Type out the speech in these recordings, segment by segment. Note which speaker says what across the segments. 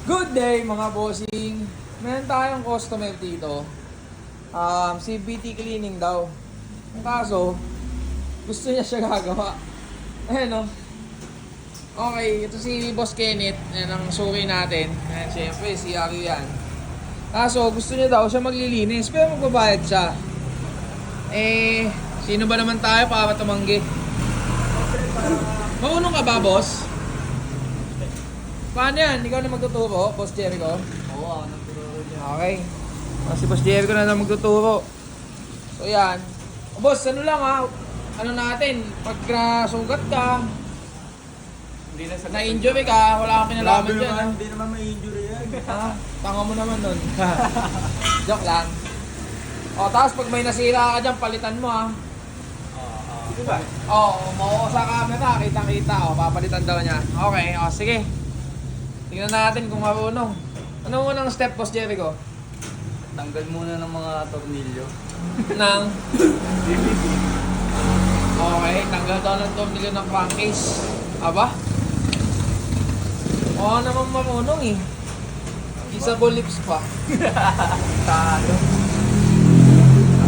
Speaker 1: Good day mga bossing! Meron tayong customer dito. Si BT Cleaning daw. Ang kaso, gusto niya siya gagawa. Ayan o. Okay, ito si Boss Kenneth. Yan ang suki natin. Ayan, syempre, si Ari yan. Kaso, gusto niya daw siya maglilinis. Pero magbabayad siya. Sino ba naman tayo para tumanggi? Marunong ka ba, boss? Paano yan? Ikaw na magtuturo, Boss Jericho?
Speaker 2: Oo, ako nagtuturo niya.
Speaker 1: Okay. Si Boss Jericho na magtuturo. So yan. Boss, ano lang ha? Ano natin? Pag nasugat ka,
Speaker 2: Hindi na sa
Speaker 1: na-injury ka, wala kang pinalaman dyan. Ha?
Speaker 2: Hindi naman may injury yan.
Speaker 1: Tanga mo naman nun. Joke lang. O, tapos pag may nasira ka dyan, palitan mo ha.
Speaker 2: Di ba?
Speaker 1: Oo, sa camera, kitang-kita. O, papalitan daw niya. Okay, o, sige. Tingnan natin kung marunong. Ano unang step, Boss Jericho?
Speaker 2: Tanggal muna ng mga tornilyo.
Speaker 1: Nang? Okay, tanggal daw ng tornilyo ng crankcase. Aba? Oo naman marunong eh. Kissable lips pa.
Speaker 2: Talo.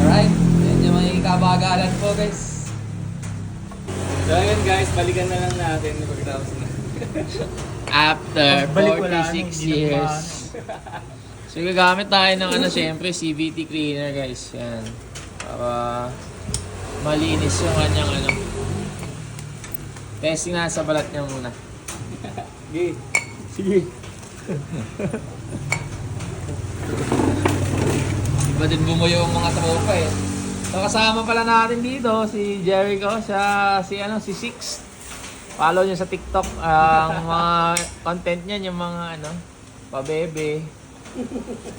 Speaker 1: Alright, yan yung mga kabagalan po guys.
Speaker 2: So ayun guys, balikan na lang natin pagkatapos na.
Speaker 1: After
Speaker 2: Balik wala,
Speaker 1: 46
Speaker 2: hindi
Speaker 1: years. So gagamit tayo ng syempre CVT cleaner guys. Yan. Para malinis yung kanyang testing na sa balat niya muna.
Speaker 2: Sige. Sige.
Speaker 1: Iba din bumuyo yung mga tropa eh. So kasama pala natin dito si Jericho, si Six. Follow niyo sa TikTok ang mga content niya, yung mga pabebe.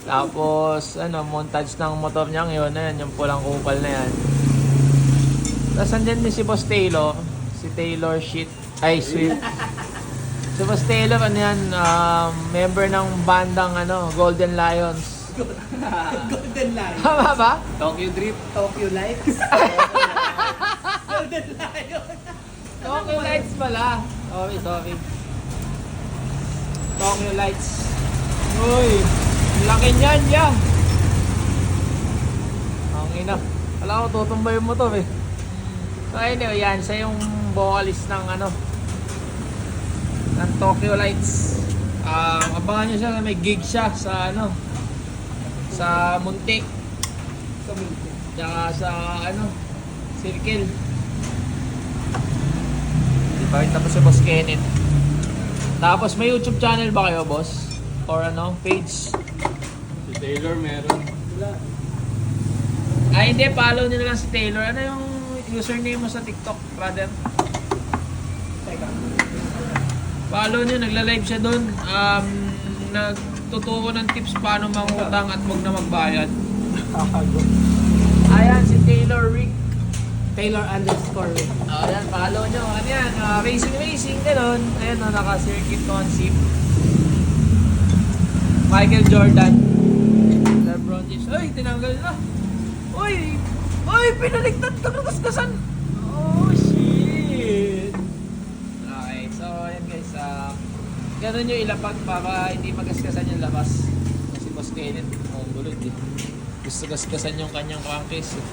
Speaker 1: Tapos montage ng motor niya yun, ayan, yung pulang kupal na yan. Tapos andyan din si Boss Taylor, si Taylor Sweet. Si Boss Taylor member ng bandang Golden Lions.
Speaker 3: Golden Lion.
Speaker 1: Tama ba?
Speaker 2: Tokyo Drift.
Speaker 3: Tokyo Lights. Golden Lion.
Speaker 1: Tokyo Lights pala. Sorry. Tokyo Lights. Uy, laki niyan, ya. Ang ina. Alam ko, tutumbay yung motor eh. So anyway, yan. Siya yung vocalist ng ng Tokyo Lights. Abangan nyo siya na may gig siya sa sa Muntik. Tsaka sa Circle. Pakita po si Boss Kenneth. Tapos may YouTube channel ba kayo, boss? Or page?
Speaker 2: Si Taylor meron.
Speaker 1: Ay hindi, follow nyo na lang si Taylor. Ano yung username mo sa TikTok, brother? Follow nyo, nagla-live siya doon. Nagtuturo ng tips paano mangutang at wag na magbayad. Ayan, si Taylor Rick.
Speaker 3: Taylor _ Rick.
Speaker 1: Ayan, follow nyo. Ano yan? Racing, gano'n. Ayan, naka-circuit concept. Michael Jordan. LeBron James. Ay, tinanggal na. Uy, pinaligtad ka ng kaskasan. Oh, shit. Okay, so ayan guys. Ganun nyo ilapag para hindi magaskasan yung labas. Kasi Boss Kenneth, gulod eh. Gusto gaskasan yung kanyang crankcase eh.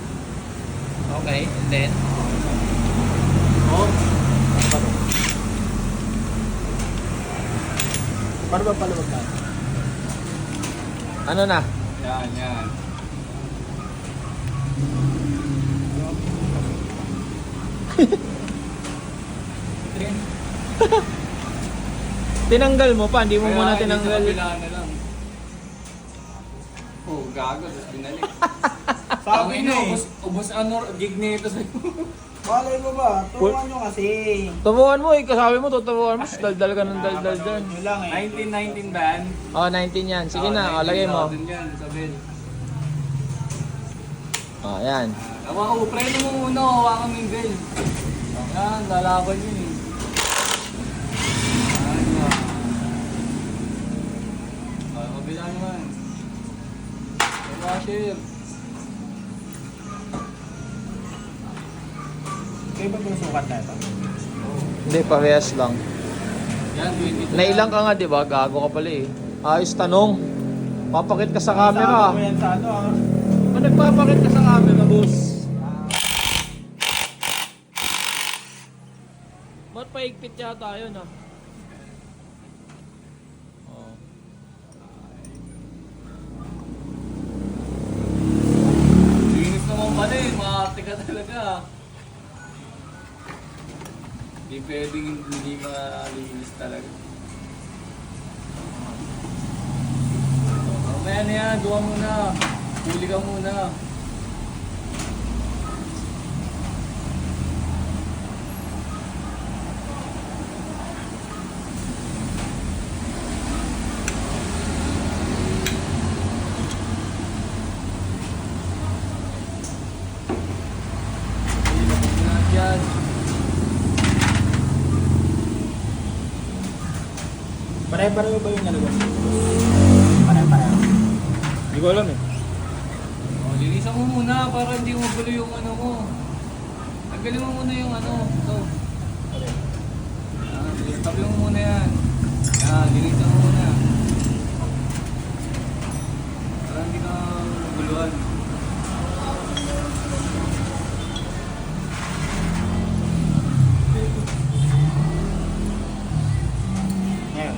Speaker 1: Okay, and then?
Speaker 3: Paano ba palawag ka?
Speaker 1: Ano na?
Speaker 2: Yan.
Speaker 1: Tinanggal mo pa, hindi mo muna tinanggal.
Speaker 2: Kaya na lang. Oh, gago, tapos binalik.
Speaker 3: Sabi
Speaker 2: Ang
Speaker 3: niyo
Speaker 2: ina,
Speaker 3: eh.
Speaker 2: ubos gig na ito sa'yo.
Speaker 3: Malay mo ba? Turuan nyo kasi.
Speaker 1: Tubuhan mo eh, kasabi mo, tutubuhan mo. Daldal ka ng daldal dyan.
Speaker 3: Yun lang eh.
Speaker 2: 1919 ban.
Speaker 1: Oh, 19 yan. Sige na, lagay mo.
Speaker 2: Yan, sabihin.
Speaker 1: Oh, yan.
Speaker 2: Preno mo muna, hawakan mo yung bell. Yan, lalaban yun eh. Yan. Kabila naman. Washer.
Speaker 3: Kayo ba pinusukat na ito?
Speaker 1: Hindi, parehas lang.
Speaker 2: Yan, 22.
Speaker 1: Nailang ka nga, di ba? Gago ka pala eh. Ayos tanong. Papakit ka sa camera.
Speaker 3: Sabi mo yan sa ano ah.
Speaker 1: Ano nagpapakit ka sa camera, boss? Ba't paigpit yata yun ah? Oh.
Speaker 2: Linis naman pala eh. Makakati ka talaga. Hindi pwedeng hindi malinis talaga. Mamaya na yan, duwa muna. Huli ka muna. Huli ka muna dyan.
Speaker 3: Pare-pareho ba yung nalagay? Pare-pareho.
Speaker 1: Hindi ko alam eh.
Speaker 2: Oh, linisan mo muna para hindi magulo yung ano mo. Tanggalin mo muna yung ano. Ito. Tabi mo muna yan. Linisan mo muna. Para hindi ka maguluhan.
Speaker 3: Ngayon.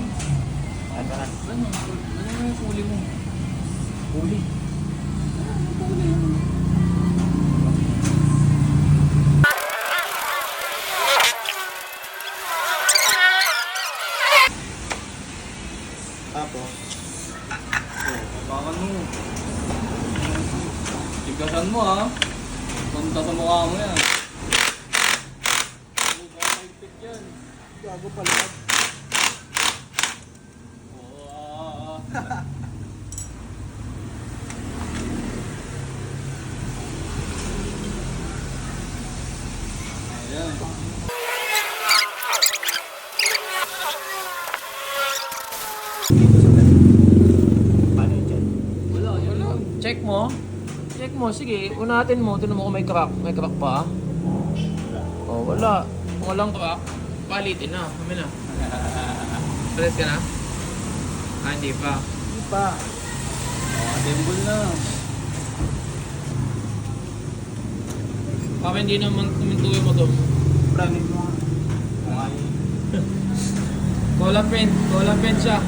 Speaker 3: Ano na?
Speaker 2: Ano yung huli mo?
Speaker 3: Huli. Tapos,
Speaker 2: Tapakan mo. Tigasan mo ha. Punta sa mukha mo yan. Baka maigpit yan.
Speaker 3: gago pala.
Speaker 2: Oo, Ayan.
Speaker 3: Paano yun dyan?
Speaker 2: Wala, yun lang.
Speaker 1: Check mo. Check mo. Sige, unatin mo. Tignan mo kung may crack. May crack pa. Oh, wala. Kung walang crack, palitin na. Kami na. Press ka na? Ah, hindi pa.
Speaker 3: Hindi pa.
Speaker 2: Dimbol na.
Speaker 1: Baka hindi naman tuminto yung motor.
Speaker 3: Pranin mo nga. Kung ayaw.
Speaker 1: Cola pen siya.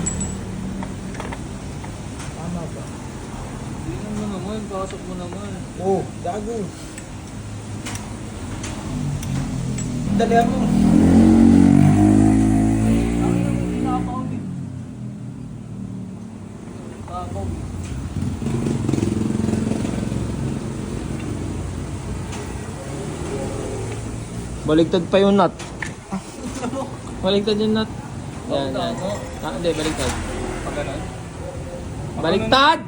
Speaker 3: Tama ba?
Speaker 2: Tingnan mo naman, pasok mo naman.
Speaker 3: Oo, gago. Dalihan mo.
Speaker 2: Ang ina mo, pinakaon eh. Takaw.
Speaker 1: Baligtad pa yung nut. Baligtad yung nut. Yan, yan.
Speaker 2: Tama.
Speaker 1: Ah, hindi, baligtad.
Speaker 2: Pag ganun.
Speaker 1: Baligtad!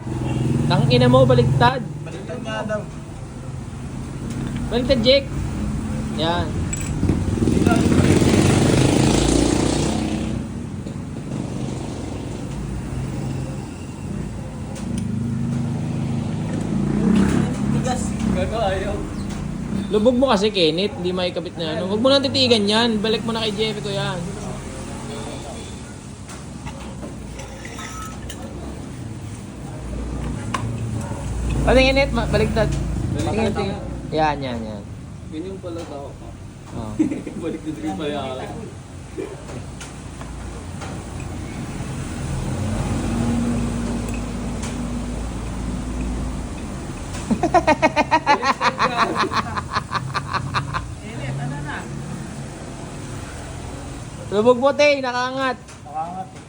Speaker 1: Tang ina mo, baligtad.
Speaker 3: Baliktad nga daw.
Speaker 1: Baligtad, Jake. Yan.
Speaker 3: Tigas.
Speaker 2: Gago ayaw.
Speaker 1: Lubog mo kasi, Kenneth. Hindi maikabit na ano. Huwag mo nang titigan yan. Balik mo na kay Jeffy ko yan. Patingin, Kenneth. Baligtad. Tingin, tingin. Yan, yan, yan.
Speaker 2: Ganyan pala tao ka.
Speaker 1: Oh.
Speaker 2: Balik na rin pala ako.
Speaker 1: Lubog mo, Tay. Nakaangat.
Speaker 3: Nakaangat eh.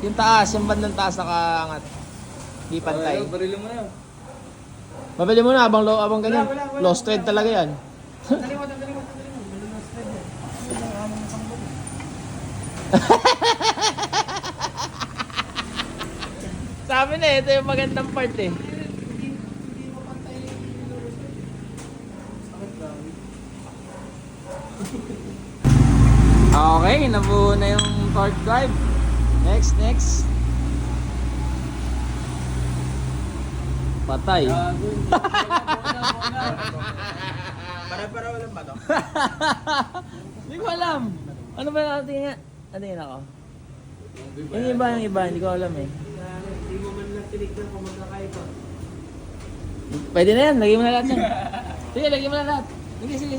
Speaker 1: Yung taas, yung bandang taas nakaangat. Di pantay.
Speaker 2: Barili mo na.
Speaker 1: Mabili mo na abang ganyan.
Speaker 3: Wala.
Speaker 1: Lost thread talaga yan.
Speaker 3: Dali mo. Bali na spread eh. Ano lang amang isang bulo.
Speaker 1: Sabi na, ito yung magandang part eh.
Speaker 3: Hindi mapantay yung lulus. Sakit lang.
Speaker 1: Okay, nabuo na yung torque drive. Next. Patay.
Speaker 2: Gago.
Speaker 3: Para walang ba to?
Speaker 1: Hindi ko alam. Ano ba natin nga? Ano yun ako? Yung iba, hindi ko alam eh.
Speaker 3: Hindi mo man lang tinignan kung magkakaiba.
Speaker 1: Pwede na yan, lagay mo na lahat yan. Sige, lagay mo na lahat. Sige.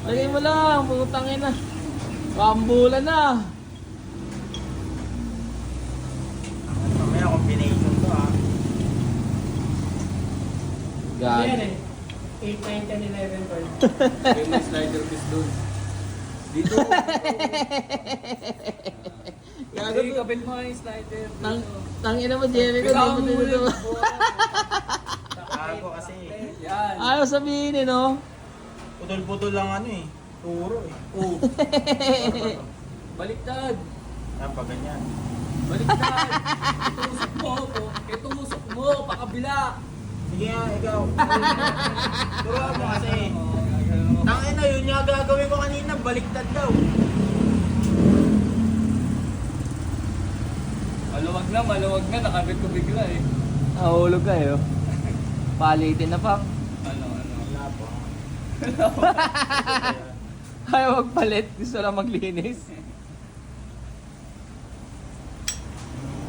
Speaker 1: Lagay mo lang, putangin na. Pambulan na.
Speaker 4: Mamaya combination to ha.
Speaker 1: Gag.
Speaker 3: Yan eh. 8, 9, 10, 11, 12.
Speaker 2: Kaya may slider piece doon. Dito.
Speaker 1: Gago
Speaker 2: Hindi,
Speaker 1: to.
Speaker 2: kapil mo yung slider.
Speaker 1: Tangina mo, Jerry ko.
Speaker 2: Bitawan
Speaker 1: Dito,
Speaker 2: mo
Speaker 1: dito.
Speaker 2: yun.
Speaker 4: Tago kasi.
Speaker 2: Yan.
Speaker 1: Ayaw sabihin eh, no?
Speaker 4: Putol-putol lang ano eh. Turo eh.
Speaker 2: Oh. Baliktad.
Speaker 4: Yan pa ganyan.
Speaker 2: Baliktad. Itusok mo. Itusok mo. Pakabila.
Speaker 4: Sige nga, ikaw. Turuan mo kasi. Tangin na yun yung gagawin ko kanina. Baliktad daw.
Speaker 2: Maluwag na. Nakabit ko bigla eh.
Speaker 1: Nahulog kayo. Palitin na pa.
Speaker 2: Ano.
Speaker 4: Wala po.
Speaker 1: Ayaw magpalit. Gusto lang maglinis.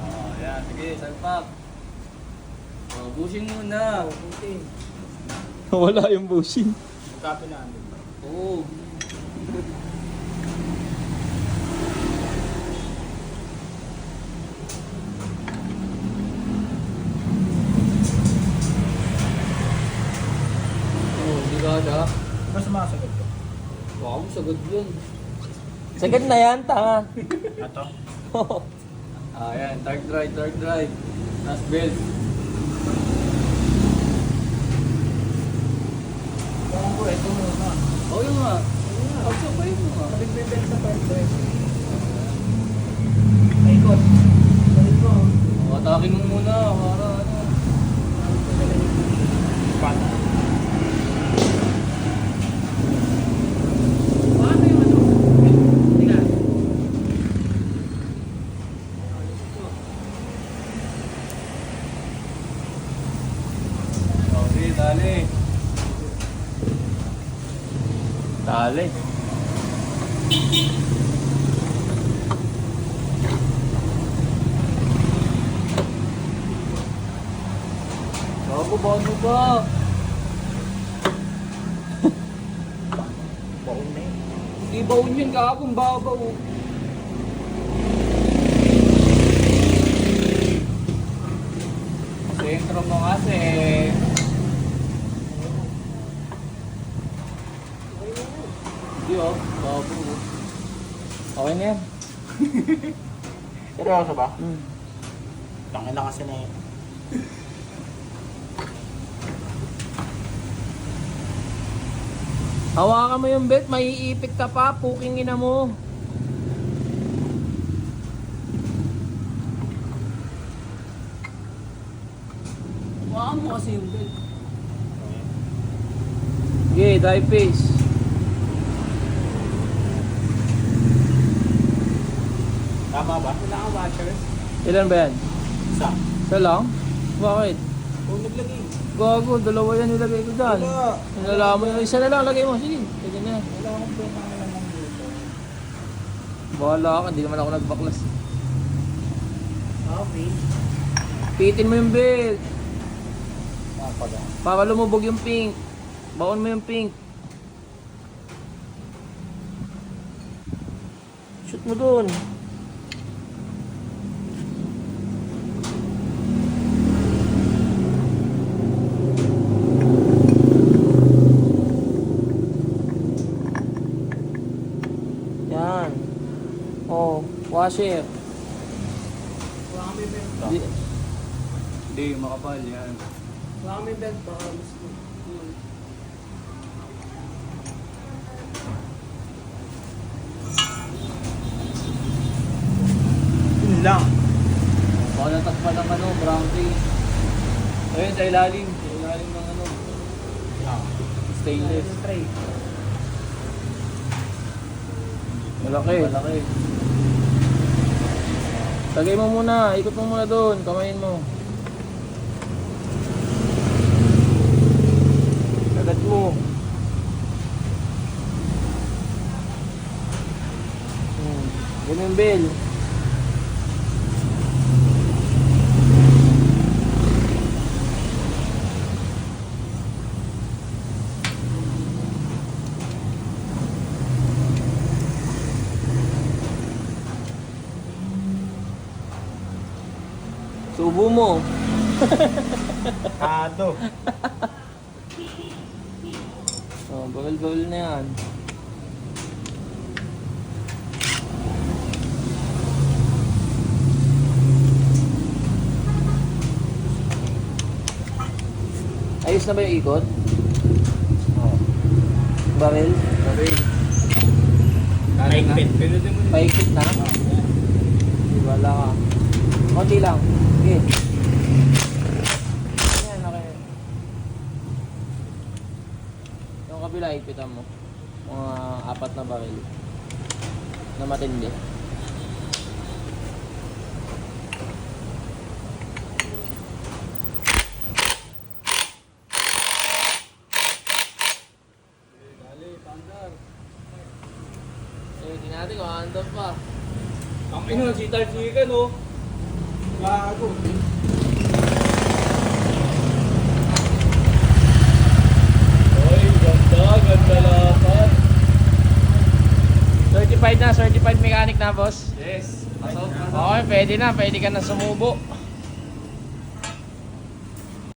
Speaker 2: Oh, yan. Sige, salpak. Oh, bushing muna.
Speaker 4: Okay.
Speaker 1: Wala yung bushing.
Speaker 4: Copy na.
Speaker 2: Oo. Oh, di ka ada.
Speaker 4: Mas sumasagot ko.
Speaker 2: Wow, sagad yun.
Speaker 1: Sagad na yan, tanga.
Speaker 4: Ato.
Speaker 2: Ah, yan. Dark dry. Last belt.
Speaker 3: Kung ko, ito muna.
Speaker 2: Oh, yun nga. Pagsabay mo nga.
Speaker 3: Nagbibenta sa part-time. Ikot. Balik mo.
Speaker 2: Oh, atakin mo muna para ano.
Speaker 4: Paano?
Speaker 3: Paano yung ano? Tiga.
Speaker 2: Oh, sige, dali.
Speaker 1: Tali.
Speaker 2: Bago ba?
Speaker 4: Baon na eh.
Speaker 2: Hindi baon yun kahapon babaw. Sentro mo kasi. Hindi oh, babaw.
Speaker 1: Okay na yan.
Speaker 4: Seryoso ba?
Speaker 1: Hmm.
Speaker 4: Tangin na kasi na eh.
Speaker 1: Hawakan mo yung belt, maiipit ka pa, puking ina mo.
Speaker 2: Hawakan mo kasi yung belt.
Speaker 1: Okay, dive face.
Speaker 4: Tama ba?
Speaker 3: Wala kang watchers.
Speaker 1: Ilan ba yan?
Speaker 4: Isa.
Speaker 1: Isa lang? Bakit?
Speaker 4: Kung naglagay.
Speaker 1: Gago, dalawa yan nilagay ko dyan.
Speaker 4: Wala.
Speaker 1: Nalalaman mo, isa na lang lagay mo. Sige, pwede na yan.
Speaker 4: Wala akong pwede na lang dito.
Speaker 1: Bahala ka, hindi naman ako nagbaklas.
Speaker 3: Okay.
Speaker 1: Pitin mo yung belt.
Speaker 4: Papaga.
Speaker 1: Para lumubog yung pink. Baon mo yung pink. Shoot mo dun. Yan. Oh, washer.
Speaker 3: Wala kami belt.
Speaker 1: Di-
Speaker 2: Hindi, makapal yan.
Speaker 3: Wala kami belt. Baka gusto.
Speaker 4: Yun lang.
Speaker 2: Baka natakpan ng ano, brandy. Ayun, sa ilalim. Sa ilalim ng ano,
Speaker 4: Ah.
Speaker 2: stainless.
Speaker 3: Yung tray.
Speaker 1: Malaki.
Speaker 2: Malaki.
Speaker 1: Tagay mo muna, ikot mo muna doon, kamayin mo. Kagat mo. Ganun, Bill. Subo mo.
Speaker 4: Kado.
Speaker 1: Oh, bawal-bawal na yan. Ayos na ba yung ikot?
Speaker 4: Oh.
Speaker 1: Barrel?
Speaker 4: Baril. Naikpit.
Speaker 2: Pinutin mo.
Speaker 1: Paikot na? Di wala ka. Konti lang. Sige. Ayan, okay. Yung kabila, ipitan mo. Mga 4 na baril. Na matindi. Eh, di natin kung andun pa.
Speaker 2: Ang ino, si Tarsikan oh.
Speaker 4: Gago.
Speaker 2: Oy, ganda lapat.
Speaker 1: Certified na, certified mechanic na boss.
Speaker 2: Yes. Pasok.
Speaker 1: Okay, pwede na, pwede ka na sumubo.